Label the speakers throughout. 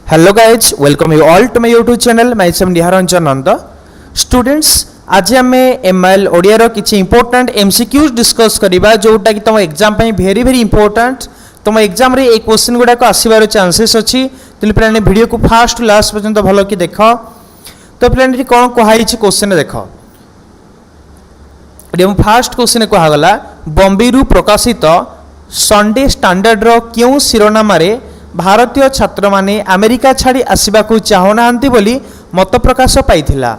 Speaker 1: Hello guys, welcome you all to my YouTube channel. myself Niharanjan Nanda. Students, आज आम ML Odia रो किछि important MCQs discuss करिबा जोटा कि तुम एग्जाम पई वेरी वेरी इंपोर्टेंट तुम एग्जाम रे एक क्वेश्चन गुडा को आसीबार चांसेस अछि तले प्लान वीडियो को फास्ट लास्ट पर्यंत भलो कि देखो तो प्लान रे कोन कहै छि क्वेश्चन देखो एम फास्ट क्वेश्चन कहा गला बॉम्बे रु प्रकाशित संडे स्टैंडर्ड रो क्यों शिरोनाम रे भारतीय छात्र माने अमेरिका छाड़ी आसवाक चाहूना बोली मत प्रकाश पाइथिला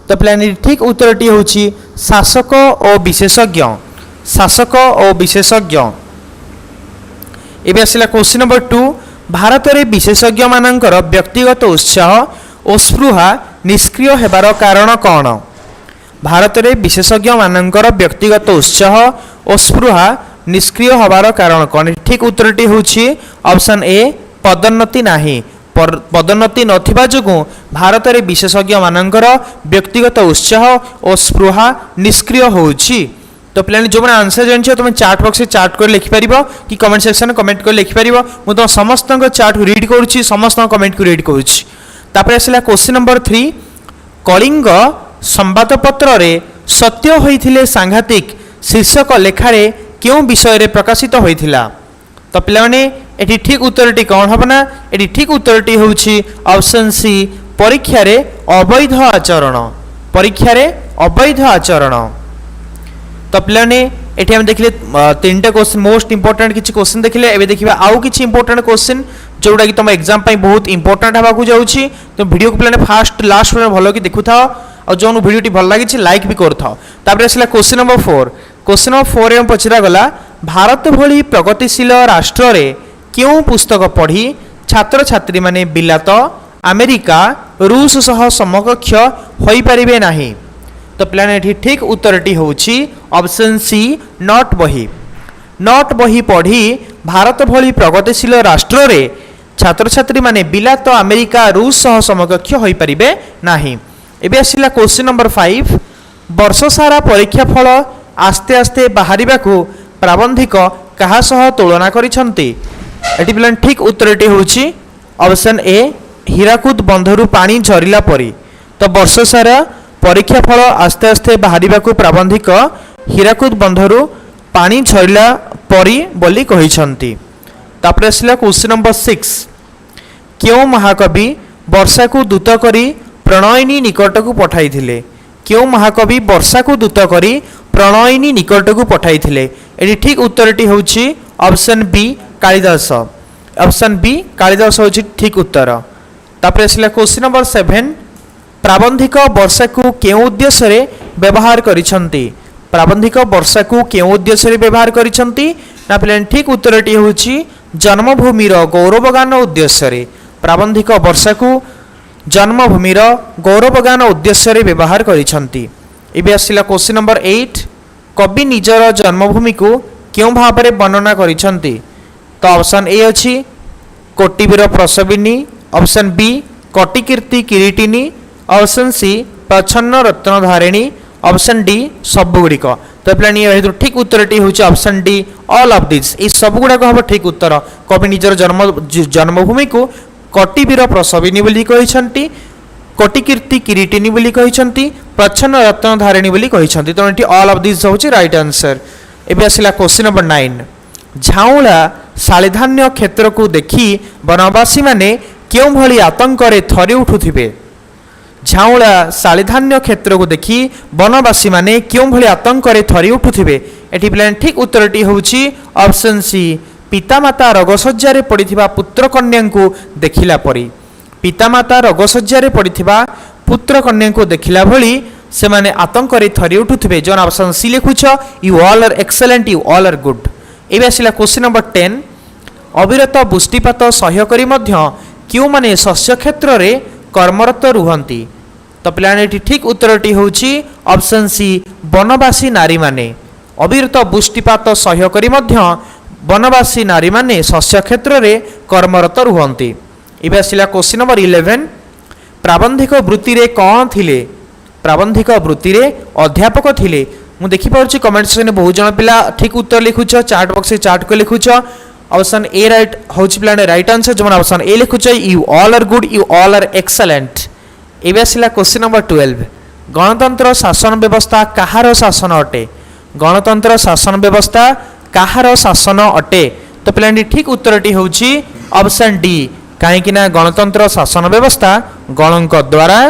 Speaker 1: तो प्लान ठीक उत्तरटी होची शासक और विशेषज्ञ शासक और विशेषज्ञ। एबे आसिला क्वेश्चन नंबर 2 भारत रे विशेषज्ञ मानकर व्यक्तिगत उत्साह और स्पृहा निष्क्रिय हेबार कारण कौन। भारत रे विशेषज्ञ मानकर व्यक्तिगत उत्साह और स्पृहा निष्क्रिय हबार कारण कौन। ठीक उत्तरटी होची ऑप्शन ए पदोन्नति नाही पदोन्नति नथिबा जोगु भारत रे विशेषज्ञ मानकर व्यक्तिगत उत्साह और स्पृहा निष्क्रिय होची। तो प्लान जो मैंने आंसर जानछ तुम चार्ट बॉक्स चार्ट कर लिखि परिबो कि कमेंट सेक्शन कमेंट कर लिखि परिबो मु तो समस्त चार्ट को रीड करूची समस्त कमेंट को रीड करूची। तापर आसिला क्वेश्चन नंबर 3 कलिंग संवादपत्र रे सत्य होइथिले सांघातिक शीर्षक लेखारे क्यों विषय रे प्रकाशित होइथिला। तो पिला माने एठी ठीक उत्तरटी कौन हबना एठी ठीक उत्तरटी होउची ऑप्शन सी परीक्षा रे अवैध आचरण परीक्षा रे अवैध आचरण। तो पिला माने एठी हम देखिले तीनटा क्वेश्चन मोस्ट इंपोर्टेंट किछि क्वेश्चन देखिले एबे देखिबा आउ किछि इंपोर्टेंट क्वेश्चन जोडा कि तुम एग्जाम पई बहुत इंपोर्टेंट हबा को जाउची। तो वीडियो को पिला फास्ट लास्ट में भलो कि देखुथाओ और जो वीडियो टी भल लागिछि लाइक भी करथाओ। तापर आसिला क्वेश्चन नंबर 4 क्वेश्चन नंबर 4 एवं पचरा गला भारत भली प्रगतिशील राष्ट्र रे क्यों पुस्तक पढ़ी छात्र छात्री माने बिलात अमेरिका रूस सह समकक्ष होई परिबे नाही। तो प्लान एठी ठीक उत्तरटी होउची ऑप्शन सी नॉट बही पढ़ी भारत भली प्रगतिशील राष्ट्र रे छात्र छात्री माने बिलात अमेरिका रूस सह समकक्ष होई परिबे नाही। एबे आसिला क्वेश्चन नंबर 5 वर्ष सारा परीक्षा फल आस्ते आस्ते बाहरिबा को प्राबंधिक कहा सह तुलना करिसंती। एटी प्लान ठीक उत्तरटी होउची ऑप्शन ए हीराकुद बंधरु पानी झरिला परी। तो वर्ष सारा परीक्षा फल आस्ते आस्ते बाहरिबा को प्राबंधिक हीराकुद बंधरु पानी झरिला परी बोली कहिसंती। तापर आसिला क्वेश्चन नंबर 6 क्यों महाकवि वर्षा को दूत करी प्रणयिनी निकट को पठाइथिले क्यों महाकवि वर्षा को दूत करी प्रणयिनी निकट को पठाइथिले। एटी ठीक उत्तरटी होउची option B Kalidas option B Kalidas होउची ठीक उत्तर। तापर आसिला क्वेश्चन नंबर 7 प्राबंधिक वर्षा को केउ उद्देश्य रे व्यवहार करिसंती प्राबंधिक वर्षा को केउ उद्देश्य रे व्यवहार करिसंती ना प्लेन ठीक उत्तरटी होउची जन्मभूमिर गौरवगान उद्देश्य रे प्राबंधिक वर्षा को जन्मभूमिर गौरवगान उद्देश्य रे व्यवहार करिसंती। एबे आसिला क्वेश्चन नंबर 8 कवि निजर जन्मभूमि को क्यों भाव में वर्णना करिसंती। तो ऑप्शन ए अछि कोटिवीर प्रसविनी ऑप्शन बी कटिकीर्ति किरीटिनी ऑप्शन सी प्रच्छन्न रत्नधारिणी ऑप्शन डी सबगुड़िक। तो प्लान ये ठीक उत्तरटी होउची option D all of this ए सबगुड़ा हम ठीक उत्तर कवि निजर जन्मभूमि को कटिवीर प्रसविनी बोली कहिसंती कटिकीर्ति किरीटिनी बोली कहिसंती प्रच्छन्न रत्नधारिणी बोली कहिसंती। तो एटी ऑल ऑफ दिस होउची राइट आंसर। एबे आसिला क्वेश्चन नंबर 9 झाउला सालिधान्य क्षेत्र को देखी वनवासी माने क्यों भली आतंक रे थरी उठुथिबे। झाउला सालिधान्य क्षेत्र को देखी वनवासी माने क्यों भली आतंक रे थरी उठुथिबे। एटी प्लान ठीक उत्तरटी होउची ऑप्शन सी पितामाता रोगसज्जा रे पड़िथिबा पुत्र कन्या को देखिला परी पितामाता रोगसज्जा रे पड़िथिबा पुत्र कन्या को देखिला भली से माने आतंक रे थरी उठुथिबे। जोन ऑप्शन सी लिखुछ you all are excellent you all are good. एबे आसिला क्वेश्चन नंबर 10 अविरत वृष्टिपात सह्य करी मध्य क्यों माने शस्य क्षेत्र रे कर्मरत रुहंती। तो पिलाने एठी ठीक उत्तरटी होउची ऑप्शन सी वनवासी नारी माने अविरत वृष्टिपात सह्य करी मध्य वनवासी नारी माने शस्य क्षेत्र रे कर्मरत रुहंती। एबे आसिला क्वेश्चन नंबर 11 प्राबंधिक वृत्ति रे कौन थिले प्राबंधिक वृत्ति रे अध्यापक थिले। मु देखि पारुछि कमेंट सेक्शन में बहुत जन पिला ठीक उत्तर लिखुछ चार्ट बॉक्स चार्ट को लिखुछ ऑप्शन ए राइट होची पिलाने राइट आंसर जो ऑप्शन ए लिखुछ you all are good you all are excellent. एबे आसिला क्वेश्चन नंबर 12 गणतंत्र शासन व्यवस्था काहार शासन अटे गणतंत्र शासन व्यवस्था काहार शासन अटे तो पिलाने ठीक उत्तरटी होची ऑप्शन डी कहीं ना गणतंत्र शासन व्यवस्था गणक द्वारा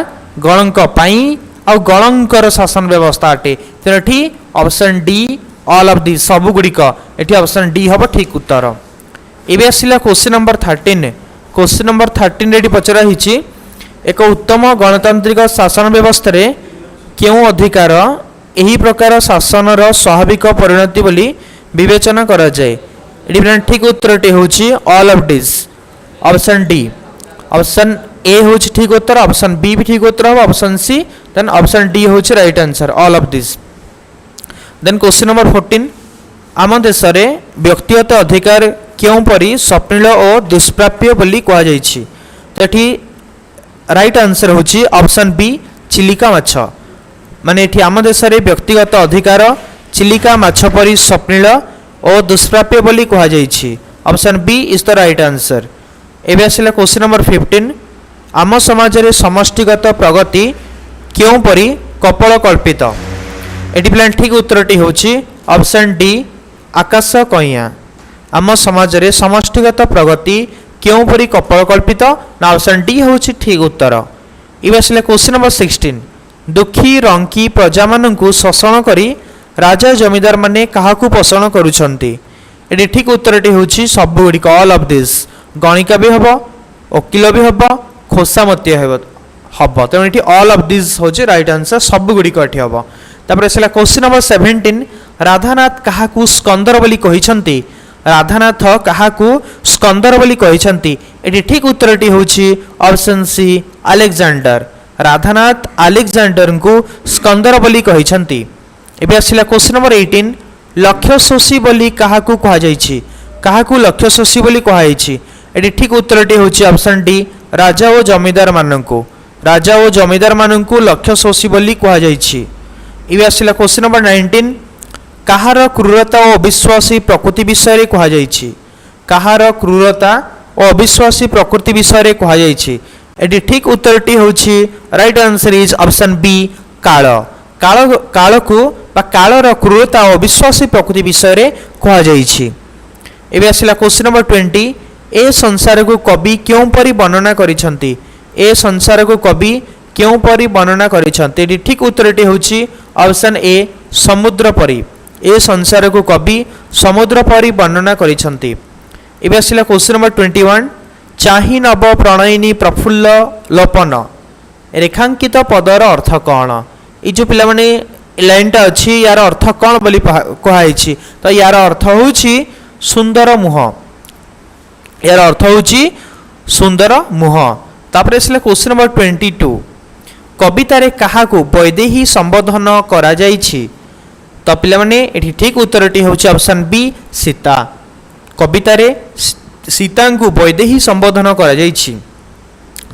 Speaker 1: गणक पाई आ गणकर शासन व्यवस्था अटे तेनाठी option D all of the सब गुड़िक ये ऑप्शन डी हम ठीक उत्तर। एबे आसिला question number 13 question number 13 ready पचरा हिची एक उत्तम गणतांत्रिक शासन व्यवस्था रे केउ अधिकार एही प्रकार शासनर स्वाभाविक परिणति बोली विवेचना करा जाए ये ठीक उत्तरटी होची all of this option D option A होची ठीक उत्तर ऑप्शन बी भी ठीक उत्तर हो option C then option D होची right answer all of this. Then question number 14 आम देश रे व्यक्तिगत अधिकार क्यों परी स्वप्निल और दुष्प्राप्य बोली कहा जायछि तो एठी राइट आंसर होची ऑप्शन बी चिलिका माछ माने एठी आम देश रे व्यक्तिगत अधिकार चिलिका माछ परी स्वप्निल और दुष्प्राप्य बोली कहा जायछि option B is the right answer. एबे आसिला क्वेश्चन नंबर 15 आम समाज रे समष्टिगत प्रगति क्यों परी कपल कल्पित एटी प्लान ठीक उत्तरटी होची ऑप्शन डी आकाश कइया आम समाज रे समष्टिगत प्रगति क्यों परी कपल कल्पित ना ऑप्शन डी होची ठीक उत्तर। एबे आसिला क्वेश्चन नंबर 16 दुखी रंकी प्रजा माननकु शोषण करी राजा जमीदार माने काहाकू पोषण करूछंती एटी ठीक उत्तरटी होची सब गुडी ऑल ऑफ दिस गणिका भी हम वकिल भी हम खोसामती हम तेणु ये ऑल ऑफ दिस होची राइट आंसर सब गुड़िक ये हम। तापर आसला क्वेश्चन नंबर 17 राधानाथ काहाकू स्कंदर बोली कहिसंती राधानाथ काहाकू स्कंदर बोली कहिसंती एटी ठीक उत्तरटी होची option C Alexander Radhanath Alexander को स्कंदर बोली कहिसंती। एबे आसला क्वेश्चन नंबर 18 लक्ष्यशोषी बोली काहाकू कहा जायछि काहाकू लक्ष्यशोषी बोली कहा जायछि एटी ठीक उत्तरटी होची ऑप्शन डी राजा और जमीदार माननकू राजा और जमीदार माननकू लक्ष्यशोषी बोली कहा जायछि। इबे आसिला क्वेश्चन नंबर 19 काहार क्रूरता और अविश्वासी प्रकृति विषय रे कहा जायछि काहार क्रूरता और अविश्वासी प्रकृति विषय रे कहा जायछि एटी ठीक उत्तरटी होची right answer is option B काल काल काल को बा कालर क्रूरता और अविश्वासी प्रकृति विषय रे कहा जायछि। एबे आसिला क्वेश्चन नंबर 20 ए संसार को कवि क्यों परी वर्णना करिसंती ए संसार को कवि क्यों परी वर्णना करिसंती एटी ठीक उत्तरटी होची ऑप्शन ए समुद्र परी ए संसार को कवि समुद्र परी वर्णना करिसंती। एबे आसिला क्वेश्चन नंबर 21 चाहि नव प्रणयिनी प्रफुल्ल लोपन रेखांकित पदर अर्थ कौन ये जो पिला माने लाइनटा अच्छी यार अर्थ कौन बोली कहाई तो यार अर्थ होची सुंदर मुह यार अर्थ होची सुंदर मुह। तापर इसले क्वेश्चन नंबर 22 कवितारे काहाकू वैदेही संबोधन करा जायछि तो पिला माने एठी ठीक उत्तरटी होची ऑप्शन बी सीता कवितारे सीता को वैदेही संबोधन करा जायछि।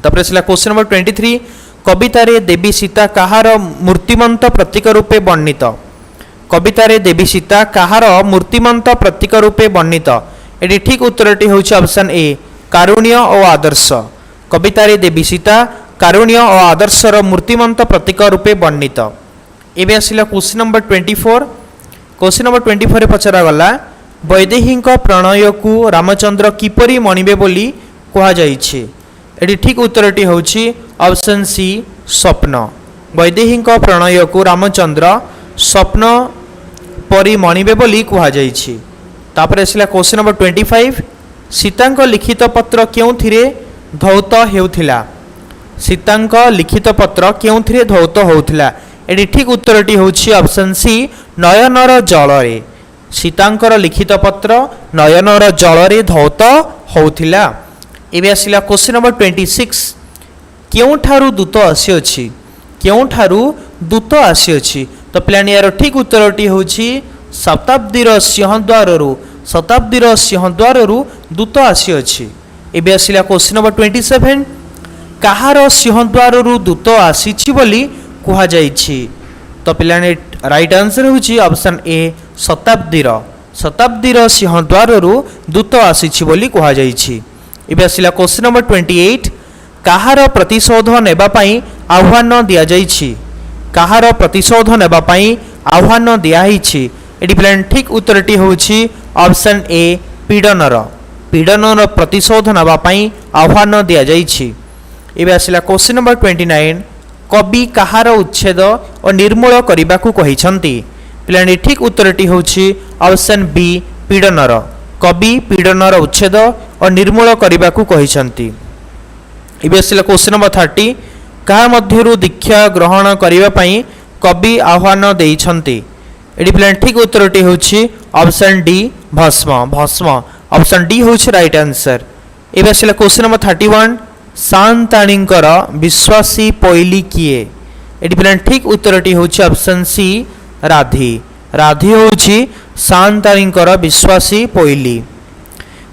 Speaker 1: तापर इसले क्वेश्चन नंबर 23 कवितारे देवी सीता काहार मूर्तिमंत प्रतीक रूपे वर्णित कवितारे देवी सीता काहार मूर्तिमंत प्रतीक रूपे वर्णित एटी ठीक उत्तरटी होची ऑप्शन ए कारुण्य और आदर्श कवितारे देवी सीता कारुण्य और आदर्शर मूर्तिमंत प्रतीक रूपे वर्णित। एबे आसिला क्वेश्चन नंबर 24 क्वेश्चन नंबर 24 रे पचरा गला वैदेही प्रणय को रामचंद्र किपरि मणिबे बोली कहा जायछि एटी ठीक उत्तरटी होची ऑप्शन सी स्वप्न वैदेही प्रणय को रामचंद्र स्वप्न परि मणिबे बोली कहा जायछि। तापर आसिला क्वेश्चन नंबर 25 सीतांक लिखित पत्र केउथिरे धौत हेउथिला सीतांक लिखित पत्र केउथिरे धौत होउथिला एटी ठीक उत्तरटी होची ऑप्शन सी नयनर जलरे सीतांकर लिखित पत्र नयनर जलरे धौत होउथिला। एबे आसिला क्वेश्चन नंबर 26 केउठारु दूत आसीअछि केउठारु दूत आसीअछि तो प्लान यार ठीक उत्तरटी होची शताब्दीर सिंहद्वारु दूत आसीअछि। एबे आसिला क्वेश्चन नंबर 27 काहार सिंहद्वारु दूत आसीछि बोली कहा जायछि तो पिलाने राइट आंसर होची ऑप्शन ए शताब्दीर सिंहद्वारु दूत आसीछि बोली कहा जाइछि। इबे आसिला क्वेश्चन नंबर 28 काहार प्रतिशोध नेबा पई आह्वान दिया जाइछि। काहार प्रतिशोध नेबा पई आह्वान दिया हिछि। एटी प्लान ठीक उत्तरटी होछि ऑप्शन ए पीडनर। पीडनर प्रतिशोध नेबा पई आह्वान दिया जाइछि। इबे आसिला क्वेश्चन नंबर 29 कवि काहार उच्छेद और निर्मूल करबाकू कहिसंती। प्लान ठीक उत्तरटी होछि ऑप्शन बी पीडनर। कवि पीडनर उच्छेद और निर्मूल करबाकू कहिसंती। इबे आसिला क्वेश्चन नंबर 30 कहा मध्यरु दीक्षा ग्रहण करिबा पई कवि आह्वान देइछंती। एडी प्लान ठीक उत्तरटी होछि ऑप्शन डी भस्म। भस्म ऑप्शन डी होछि राइट आंसर। इबे आसिला क्वेश्चन नंबर 31 सांताणींकर विश्वासी पइली किए। एडी प्लान ठीक उत्तरटी होछि ऑप्शन सी राधी। राधी होछि सांताणींकर विश्वासी पइली।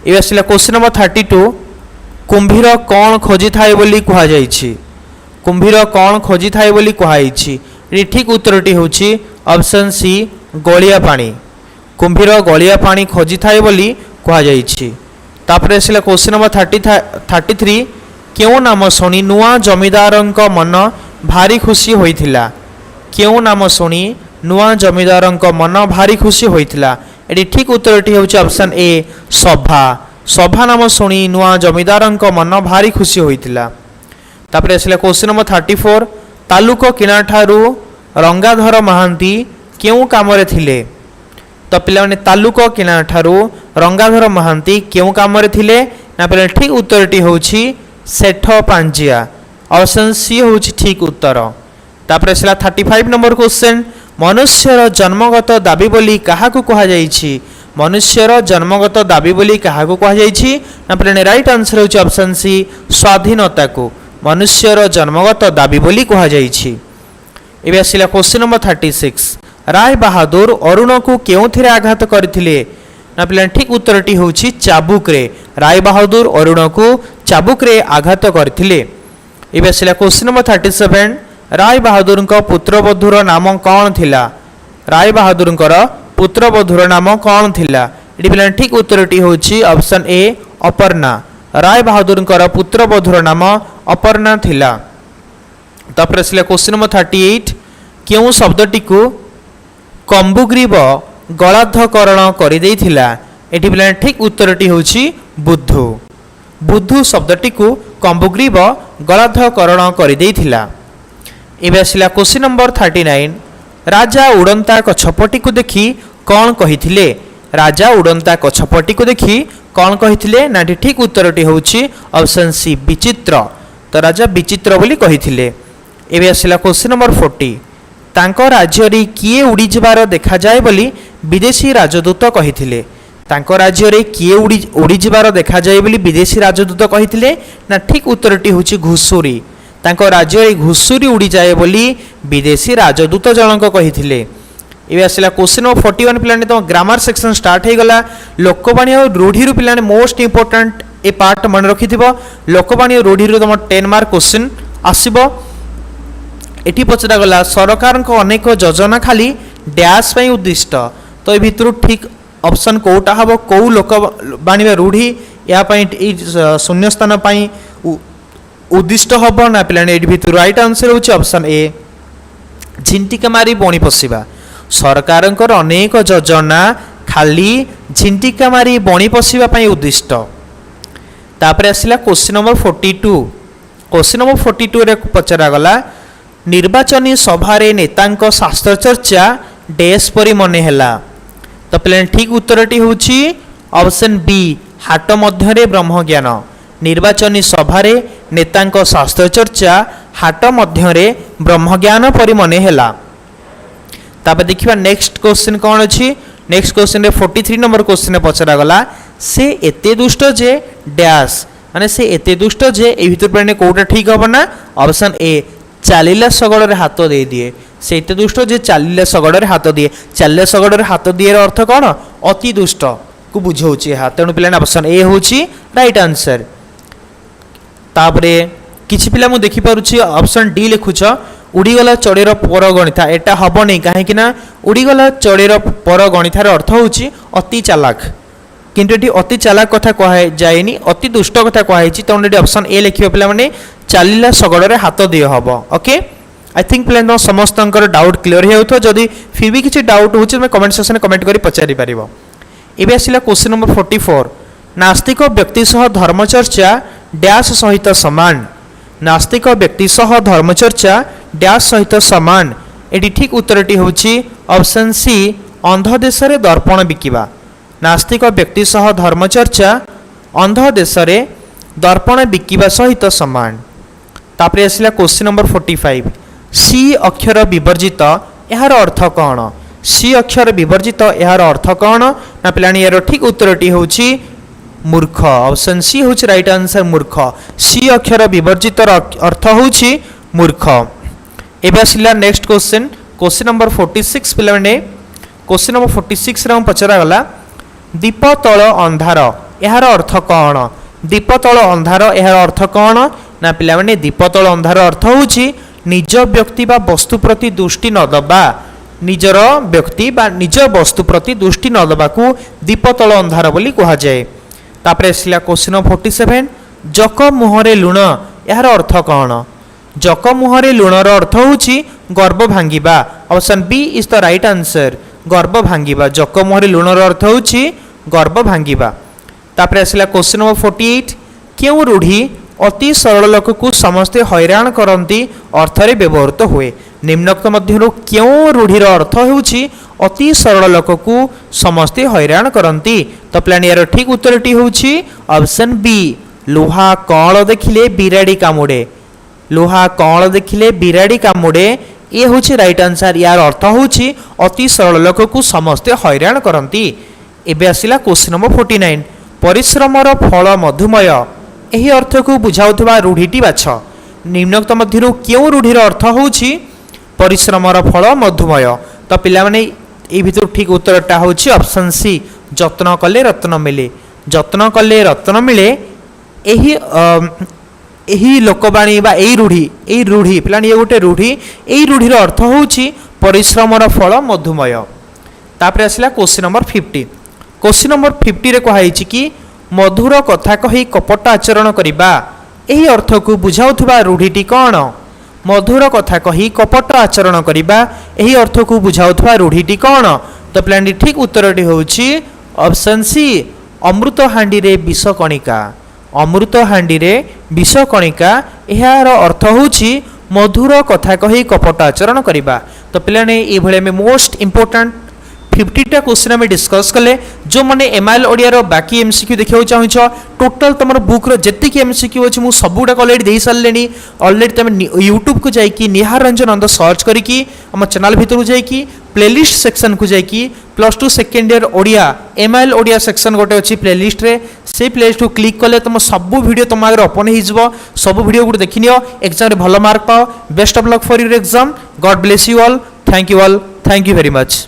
Speaker 1: इबे आसिला क्वेश्चन नंबर 32 कुंभीर कौन खोजी थाए बोली कहा जाइछि। कुंभीर कौन खोजी थाए बोली कहाइछि। ये ठीक उत्तरटी होछि ऑप्शन सी गलिया पानी। कुंभीर गलिया पानी खोजी थाए बोली कहा जाइछि। तापरे आसिला क्वेश्चन नंबर 33 केउ नाम शुणी नुआ जमीदारंक मन भारी खुशी होइथिला। केउ नाम शुणी नुआ जमीदारंक मन भारी खुशी होइथिला। एटी ठीक उत्तरटी होछि ऑप्शन ए सभा। सभा नाम शुणी नुआ जमीदारंक मन भारी खुशी होइथिला। तापरे आसिला क्वेश्चन नंबर 34 तालुक किणा ठारू रंगाधर महांती केउ कामरे थिले। तो पिलाने तालुक किणा ठारू रंगाधर महांती केउ कामरे थिले ना पिला ठीक उत्तरटी होछि सेठ पांजिया। ऑप्शन सी होछि ठीक उत्तर। तापरे आसिला 35 नंबर क्वेश्चन मनुष्यर जन्मगत दाबी बोली काहाकू कहा जाइछि। मनुष्यर जन्मगत दाबी बोली काहाकू कहा जाइछि ना पिलाने राइट आंसर होछि ऑप्शन सी स्वाधीनता को मनुष्यर जन्मगत दाबी बोली कहा जाइछि। एबे आसिला क्वेश्चन नंबर 36 राय बहादुर अरुण को केउथिरे आघात करथिले ना पिलाने ठीक उत्तरटी होछि चाबुक रे। राय बहादुर अरुण को चाबुक रे आघात करथिले। एबे आसिला क्वेश्चन नंबर 37 राय बहादुर पुत्रवधूर नाम कौन थिला। राय बहादुर पुत्रवधूर नाम कौन थिला। एटी पिलाने ठीक उत्तरटी होछि ऑप्शन ए अपर्णा। राय बहादुर पुत्रवधूर नाम अपर्णा थिला। तापर आसिला क्वेश्चन नंबर 38 केउ शब्दटी को कंबुग्रीव गलाधकरण करि देइथिला। एटी पिलाने ठीक उत्तरटी होछि बुद्धु। बुद्धु शब्दटी को कंबुग्रीव गलाधकरण करि देइथिला। एबे आसिला क्वेश्चन नंबर 39 राजा उड़ंता कछपटी को देखि कौन कहिथिले। राजा उड़ंता कछपटी को देखि कौन कहिथिले ना ठीक उत्तरटी होछि ऑप्शन सी विचित्र। तो राजा विचित्र बोली कहिथिले। एबे आसिला क्वेश्चन नंबर 40 तांको राज्य रे किए उड़ी जबार देखा जाय बोली विदेशी राजदूत कहिथिले। तांको राज्य रे किए उड़ी जबार देखा जाय बोली विदेशी राजदूत कहिथिले ना ठीक उत्तरटी होछि घुसुरी। तांको राज्य रे घुसुरी उड़ी जाय बोली विदेशी राजदूत जनक कहिथिले। एबे आसिला क्वेश्चन नंबर 41 पिलाने तो ग्रामर सेक्शन स्टार्ट हे गला। लोकवाणी और रूढ़ी पिलाने मोस्ट इंपोर्टेंट ए पार्ट मन रखिथिबो। लोकवाणी और रूढ़ी तुम 10 मार्क क्वेश्चन आसीबो। एठी पचरा गला सरकार को अनेक योजना खाली डैश पई उद्दिष्ट। तो ए भितरु ठीक ऑप्शन कोटा हबो को लोकवाणी रूढ़ी या पई शून्य स्थान पई उद्दिष्ट हबो ना पिलाने एठी भितरु राइट आंसर होछि ऑप्शन ए झिंटिका मारी बणी पसिबा। सरकार अनेक योजना खाली झिंटिका मारी बणी पसिबा पई उद्दिष्ट। तापर आसिला क्वेश्चन नंबर 42 क्वेश्चन नंबर 42 रे पचरा गला निर्वाचनी सभा रे नेतांक शास्त्र चर्चा डैश परी मने हैला। तो प्लेन ठीक उत्तरटी होछि ऑप्शन बी हाट मध्यरे ब्रह्मज्ञान। निर्वाचनी सभा रे नेतांक शास्त्र चर्चा हाट मध्यरे ब्रह्मज्ञान परी मने हैला। तापर देखिबा नेक्स्ट क्वेश्चन कोन अछि। नेक्स्ट क्वेश्चन रे 43 नंबर क्वेश्चन पचरा गला से एते दुष्ट जे डैश माने से एते दुष्ट जे ए भितर प्लेन कोटा ठीक हबो ना ऑप्शन ए चालिला सगड़ रे हाथ दे दिए। से एते दुष्ट जे चालिला सगड़ रे हाथ दिए। चालिला सगड़ रे हाथ दिए अर्थ कोन अति दुष्ट को बुझौछि हा। तेणु पिलाने ऑप्शन ए होछि राइट आंसर। तापरे किछि पिला मु देखि पारुछि ऑप्शन डी लिखुछ उड़ीगला चढ़ेर पर गणिथा एटा हम नहीं कहीं उड़ीगला चढ़ेर पर गणिथार अर्थ होची अति चालाक किंतु ये अति चालाक कथा कह जाएनि अति दुष्ट कथा कहुई तेणु ये ऑप्शन ए लिखिए पे चलला शगड़े हाथ दिए हम ओके आई थिंक पे समस्त डाउट क्लीयर हो जदि फिर भी किसी डाउट हो कमेंट सेक्शन कमेंट कर पचारि पार एवं आसला क्वेश्चन नंबर 44 नास्तिक व्यक्ति सह धर्मचर्चा डैश सहित समान नास्तिक व्यक्ति सह धर्मचर्चा डैश सहित समान एटी ठीक उत्तरटी होची ऑप्शन सी अंध देश रे दर्पण बिकिबा नास्तिक व्यक्ति सह धर्मचर्चा अंध देश रे दर्पण बिकिबा सहित समान तापरे आसला क्वेश्चन नंबर 45 सी अक्षर विवर्जित यार अर्थ कौन सी अक्षर विवर्जित यार अर्थ कौन ना पिलानी यार ठीक उत्तरटी होची मूर्ख ऑप्शन सी होची राइट आंसर मूर्ख सी अक्षर विवर्जित अर्थ होची मूर्ख एबे आसिला नेक्स्ट क्वेश्चन क्वेश्चन नंबर 46 पिलाने क्वेश्चन नंबर 46 रे पचरा गला दीप तल अंधार यार अर्थ कौन दीप तल अंधार यार अर्थ कौन ना पिलाने दीप तल अंधार अर्थ होची निज व्यक्ति बा वस्तु प्रति दृष्टि न दबा निजर व्यक्ति बा निज वस्तु प्रति दृष्टि न दबा को दीप तल अंधार बोली कहा जाए तापरे आसला क्वेश्चन 47 जक मुहरे लुण यार अर्थ कौन जक मुहरे लुणर अर्थ होची गर्भ भांगिबा option B is the right answer गर्भ भांगिबा जक मुहरे लुणर अर्थ होची गर्भ भांगिबा तापरे आसला क्वेश्चन नंबर 48 क्यों रूढ़ी अति सरल लोक को समस्ते हैरान करती अर्थ रे व्यवहृत हुए निम्नोक्त मध्यरु क्यों रूढ़ीर अर्थ होची अति सरल लोक को समस्ते हैरान करती तो प्लान यार ठीक उत्तरटी होची ऑप्शन बी लुहा कौल देखिले बिराड़ी कामुड़े लुहा कौल देखिले बिराड़ी कामुड़े ये होची राइट आंसर यार अर्थ होची अति सरल लोक को समस्ते हैरान करती एबे आसिला क्वेश्चन नंबर 49 परिश्रमर फल मधुमय यही अर्थ को बुझाउथबा रूढ़ीटी बाछ निम्नोक्त मध्यरु क्यों रूढ़ीर अर्थ होची परिश्रमर फल मधुमय तो पिला माने ए भितर ठीक उत्तरटा होची ऑप्शन सी जत्न कले रत्न मिले जत्न कले रत्न मिले एही लोकवाणी बा एही रूढ़ी पिला ये गोटे रूढ़ी एही रूढ़ीर अर्थ होची परिश्रमर फल मधुमय तापरे आसिला क्वेश्चन नंबर 50 क्वेश्चन नंबर 50 रे कहाइछि कि मधुर कथा कही कपट आचरण करिबा एही अर्थ को बुझाउथबा रूढ़ीटी कौन मधुर कथा कही कपट आचरण करिबा एही अर्थ को बुझाउथबा रूढ़ीटी कौन तो प्लान ठीक उत्तरटी होची ऑप्शन सी अमृत हांडी रे विष कणिका अमृत हांडी रे विष कणिका यार अर्थ होची मधुर कथा कही कपट आचरण करिबा तो पिलाने ए भले में मोस्ट इंपोर्टेंट 50टा क्वेश्चन आम डिस्कस कले जो मैंने एमआईएल ओडिया बाकी एमसीक्यू देखा चाहूँ टोटाल तुम बुक रेती एमसीक्यू अच्छी मुझे सबूक अलरेडी दे सारे अलरेडी तुम यूट्यूब को जाकि निहार रंजन नंद सर्च करके आम चैनल भितर जाकि प्लेलिस्ट सेक्शन को जाकि +2 second year Odia MIL Odia section गोटे अच्छी प्लेलिस्ट रे से प्लेलिस्ट को क्लिक कले तुम सब वीडियो तुम आगे ओपन हो सब वीडियो को देखि नियो एग्जाम रे भल मार्क पाओ best of luck for your exam God bless you all thank you very much.